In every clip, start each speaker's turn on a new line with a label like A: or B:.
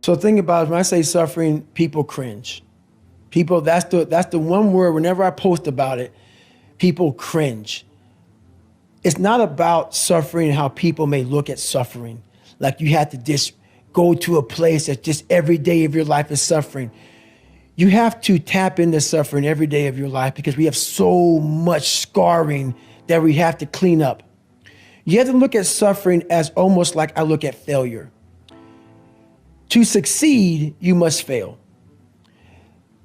A: So think about it, when I say suffering, people cringe. People, that's the one word, whenever I post about it, people cringe. It's not about suffering and how people may look at suffering. Like you have to just go to a place that just every day of your life is suffering. You have to tap into suffering every day of your life because we have so much scarring that we have to clean up. You have to look at suffering as almost like I look at failure. To succeed, you must fail.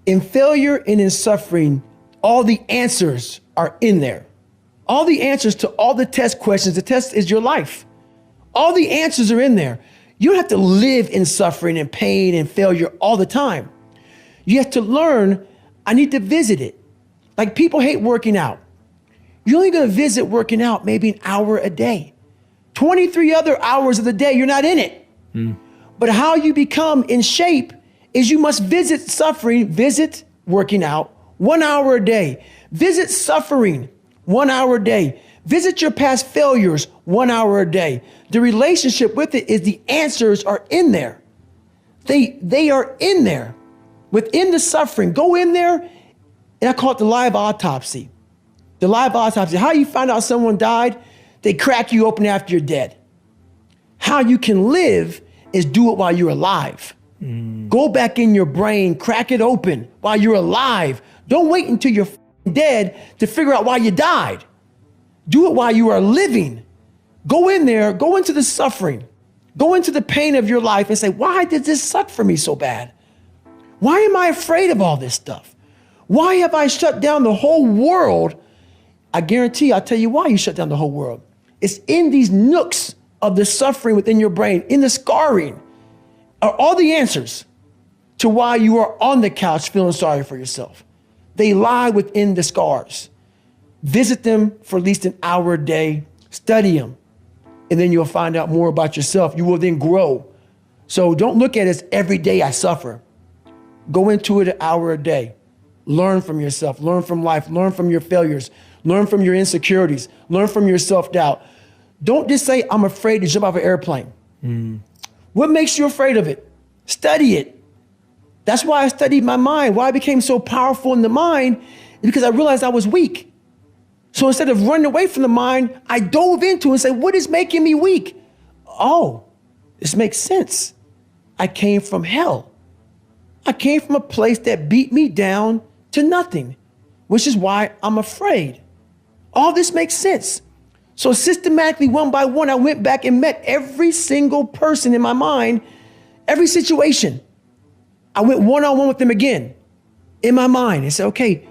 A: In failure and in suffering, all the answers are in there. All the answers to all the test questions. The test is your life. All the answers are in there. You don't have to live in suffering and pain and failure all the time. You have to learn, I need to visit it. Like people hate working out. You're only gonna visit working out maybe an hour a day. 23 other hours of the day, you're not in it. But how you become in shape is you must visit suffering, visit working out 1 hour a day. Visit suffering 1 hour a day. Visit your past failures 1 hour a day. The relationship with it is the answers are in there. They are in there. Within the suffering, go in there, and I call it the live autopsy. The live autopsy. How you find out someone died, they crack you open after you're dead. How you can live is do it while you're alive. Go back in your brain, crack it open while you're alive. Don't wait until you're dead to figure out why you died. Do it while you are living. Go in there, go into the suffering, go into the pain of your life and say, why did this suck for me so bad? Why am I afraid of all this stuff? Why have I shut down the whole world? I guarantee I'll tell you why you shut down the whole world. It's in these nooks of the suffering within your brain, in the scarring, are all the answers to why you are on the couch feeling sorry for yourself. They lie within the scars. Visit them for at least an hour a day, study them, and then you'll find out more about yourself. You will then grow. So don't look at it as every day I suffer. Go into it an hour a day. Learn from yourself, learn from life, learn from your failures, learn from your insecurities, learn from your self-doubt. Don't just say, I'm afraid to jump off an airplane. What makes you afraid of it? Study it. That's why I studied my mind. Why I became so powerful in the mind is because I realized I was weak. So instead of running away from the mind, I dove into it and said, what is making me weak? Oh, this makes sense. I came from hell. I came from a place that beat me down to nothing, which is why I'm afraid. All this makes sense. So systematically, one by one, I went back and met every single person in my mind, every situation. I went one-on-one with them again in my mind and said, okay,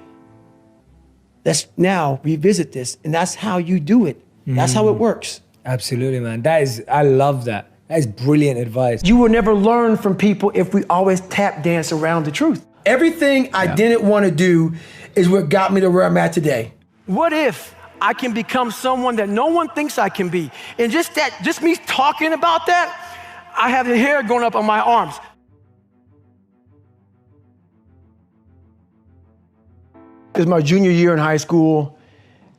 A: let's now revisit this. And that's how you do it. That's how it works.
B: Absolutely, man. I love that. That is brilliant advice.
A: You will never learn from people if we always tap dance around the truth. Everything I didn't want to do is what got me to where I'm at today. What if I can become someone that no one thinks I can be? And just me talking about that, I have the hair going up on my arms. It was my junior year in high school,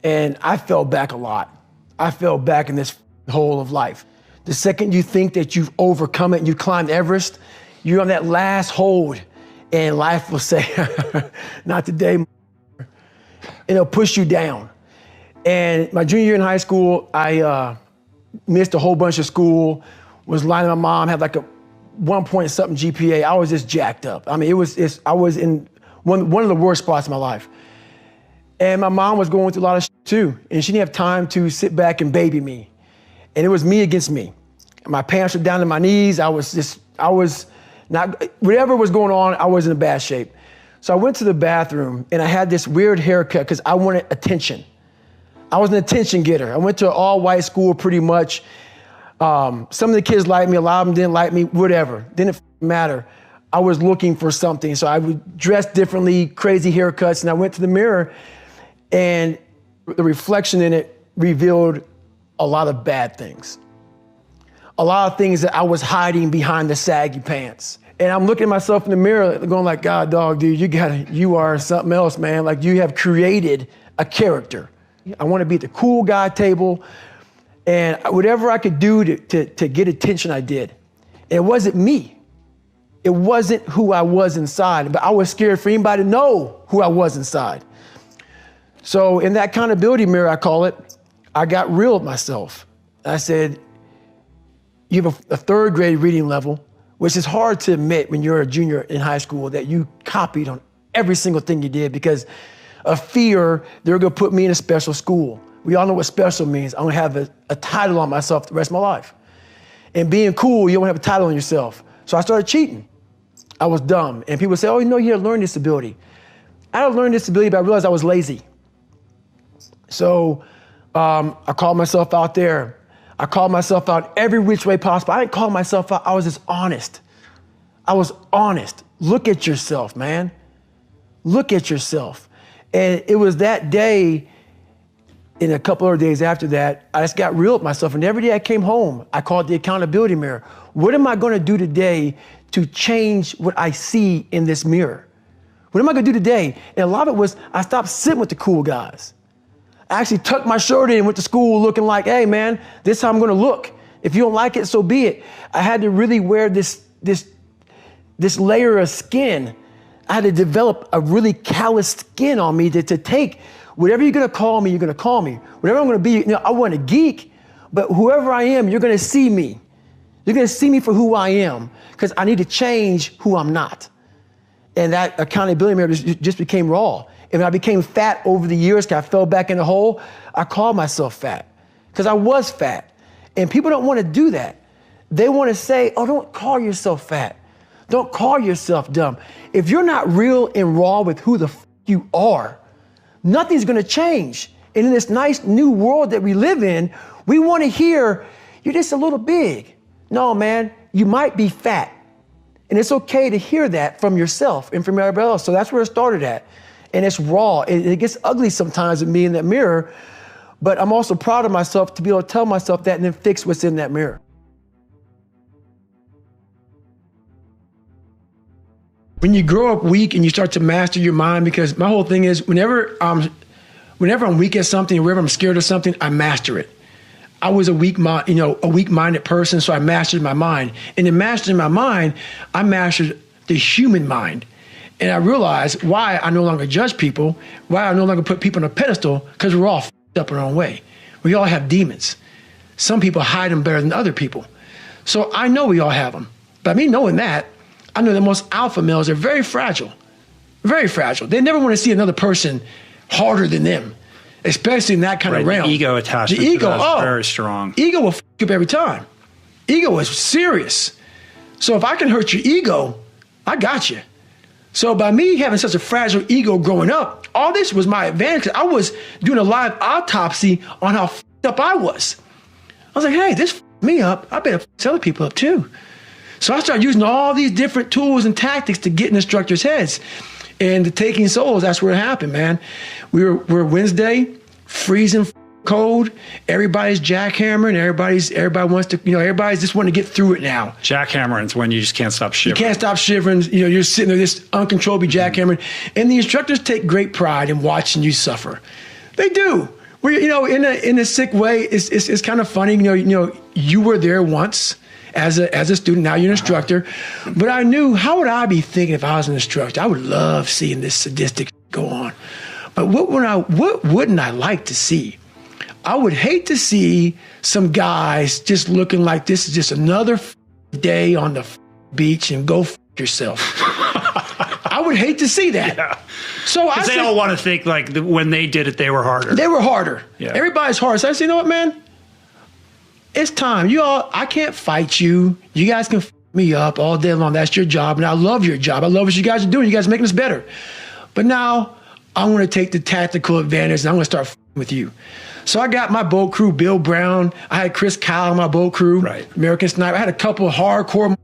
A: and I fell back a lot. I fell back in this hole of life. The second you think that you've overcome it and you climbed Everest, you're on that last hold, and life will say, not today, and it'll push you down. And my junior year in high school, I missed a whole bunch of school, was lying to my mom, had like a 1 point something GPA. I was just jacked up. I mean, I was in one of the worst spots in my life. And my mom was going through a lot of shit too, and she didn't have time to sit back and baby me. And it was me against me. My pants were down to my knees. I was not, whatever was going on, I was in a bad shape. So I went to the bathroom and I had this weird haircut because I wanted attention. I was an attention getter. I went to an all white school pretty much. Some of the kids liked me, a lot of them didn't like me, whatever. Didn't matter. I was looking for something. So I would dress differently, crazy haircuts, and I went to the mirror and the reflection in it revealed a lot of bad things. A lot of things that I was hiding behind the saggy pants. And I'm looking at myself in the mirror going like, God, dog, dude, you are something else, man. Like you have created a character. I want to be at the cool guy table, and whatever I could do to get attention, I did. And it wasn't me. It wasn't who I was inside, but I was scared for anybody to know who I was inside. So in that accountability mirror, I call it, I got real with myself. I said, you have a third grade reading level, which is hard to admit when you're a junior in high school that you copied on every single thing you did because of fear they're gonna put me in a special school. We all know what special means. I'm gonna have a title on myself the rest of my life. And being cool, you don't have a title on yourself. So I started cheating. I was dumb. And people say, oh, you know, you have a learning disability. I had a learning disability, but I realized I was lazy. So I called myself out there. I called myself out every which way possible. I didn't call myself out. I was just honest. I was honest. Look at yourself, man. Look at yourself. And it was that day, and a couple other days after that, I just got real with myself. And every day I came home, I called the accountability mirror. What am I gonna do today to change what I see in this mirror? What am I gonna do today? And a lot of it was, I stopped sitting with the cool guys. I actually tucked my shirt in and went to school looking like, hey man, this is how I'm gonna look. If you don't like it, so be it. I had to really wear this layer of skin. I had to develop a really callous skin on me to take whatever you're gonna call me, you're gonna call me. Whatever I'm gonna be, you know, I wasn't a geek, but whoever I am, you're gonna see me. You're gonna see me for who I am, because I need to change who I'm not. And that accountability mirror just became raw. And when I became fat over the years, because I fell back in the hole, I called myself fat, because I was fat. And people don't wanna do that. They wanna say, oh, don't call yourself fat. Don't call yourself dumb. If you're not real and raw with who the you are, nothing's gonna change. And in this nice new world that we live in, we wanna hear, you're just a little big. No, man, you might be fat. And it's okay to hear that from yourself and from everybody else. So that's where it started at. And it's raw. It gets ugly sometimes with me in that mirror, but I'm also proud of myself to be able to tell myself that and then fix what's in that mirror. When you grow up weak and you start to master your mind, because my whole thing is whenever I'm weak at something, or whenever I'm scared of something, I master it. I was a weak-minded person, so I mastered my mind. And in mastering my mind, I mastered the human mind. And I realized why I no longer judge people, why I no longer put people on a pedestal, because we're all f***ed up in our own way. We all have demons. Some people hide them better than other people. So I know we all have them. By me knowing that, I know that most alpha males are very fragile. Very fragile. They never want to see another person harder than them, especially in that kind of realm.
C: The ego attachment to that is very strong.
A: Ego will f*** up every time. Ego is serious. So if I can hurt your ego, I got you. So by me having such a fragile ego growing up, all this was my advantage. I was doing a live autopsy on how f***ed up I was. I was like, hey, this f***ed me up. I better f*** other people up too. So I started using all these different tools and tactics to get in instructors' heads. And the taking souls, that's where it happened, man. We're Wednesday, freezing cold. Everybody's jackhammering. Everybody wants to, everybody's just wanting to get through it now.
C: Jackhammering is when you just can't stop shivering.
A: You can't stop shivering. You're sitting there, this uncontrollably jackhammering. And the instructors take great pride in watching you suffer. They do. In a sick way, it's kind of funny. You were there once as a student. Now you're an instructor. But I knew, how would I be thinking if I was an instructor? I would love seeing this sadistic go on. But what wouldn't I like to see? I would hate to see some guys just looking like this is just another day on the beach and go yourself. I would hate to see that.
C: Yeah.
A: So
C: they all want to think like when they did it, they were harder.
A: They were harder.
C: Yeah.
A: Everybody's hard. So I said, you know what, man? It's time. I can't fight you. You guys can f me up all day long. That's your job. And I love your job. I love what you guys are doing. You guys are making us better. But now I'm going to take the tactical advantage and I'm going to start f with you. So I got my boat crew, Bill Brown. I had Chris Kyle on my boat crew, right. American Sniper. I had a couple of hardcore.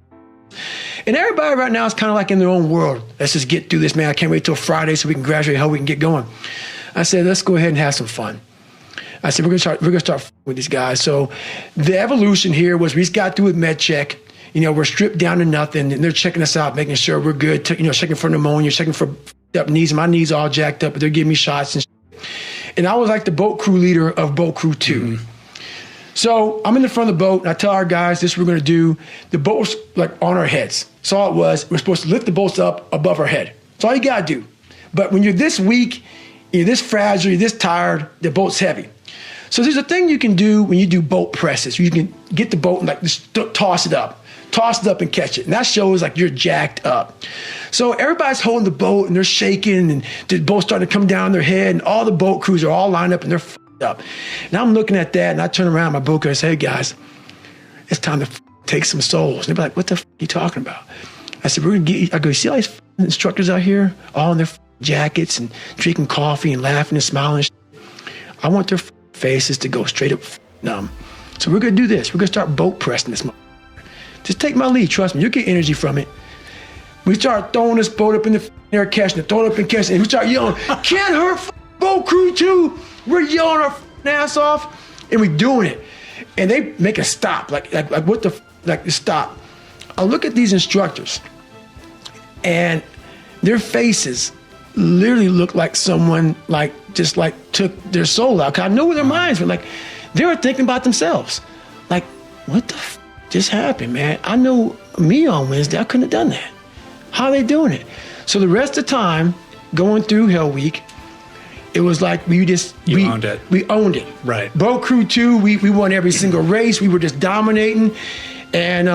A: And everybody right now is kind of like in their own world. Let's just get through this, man. I can't wait till Friday so we can graduate, how we can get going. I said, let's go ahead and have some fun. I said, we're gonna start with these guys. So the evolution here was we just got through with med check. We're stripped down to nothing, and they're checking us out, making sure we're good. Checking for pneumonia, checking for up knees. My knees all jacked up, but they're giving me shots and shit. And I was like the boat crew leader of boat crew 2. Mm-hmm. So I'm in the front of the boat, and I tell our guys, this is what we're going to do. The boat was like on our heads. That's all it was. We're supposed to lift the boats up above our head. That's all you got to do. But when you're this weak, you're this fragile, you're this tired, the boat's heavy. So there's a thing you can do when you do boat presses. You can get the boat and like just toss it up and catch it. And that shows like you're jacked up. So everybody's holding the boat and they're shaking and the boat's starting to come down their head and all the boat crews are all lined up and they're up. And I'm looking at that and I turn around my boat crew and say, hey guys, it's time to take some souls. And they're like, what the are you talking about? I said, we're gonna get, I go, you see all these instructors out here, all in their jackets and drinking coffee and laughing and smiling. I want their faces to go straight up numb. So we're gonna do this. We're gonna start boat pressing this. Just take my lead, trust me, you'll get energy from it. We start throwing this boat up in the air, catching it, throwing it up and catching it, and we start yelling, can't hurt boat crew too. We're yelling our ass off, and we're doing it. And they make a stop, like what the, like stop. I look at these instructors, and their faces literally look like someone like just like took their soul out. Cause I know where their minds were. Like they were thinking about themselves. Like, what the just happened, man? I know me on Wednesday, I couldn't have done that. How are they doing it? So the rest of the time, going through Hell Week, it was like we owned it. We owned it.
C: Right.
A: Boat Crew 2, we won every single race. We were just dominating. And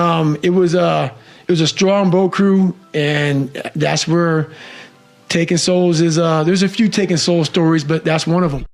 A: it was a strong boat crew, and that's where Taking Souls is, there's a few Taking Souls stories, but that's one of them.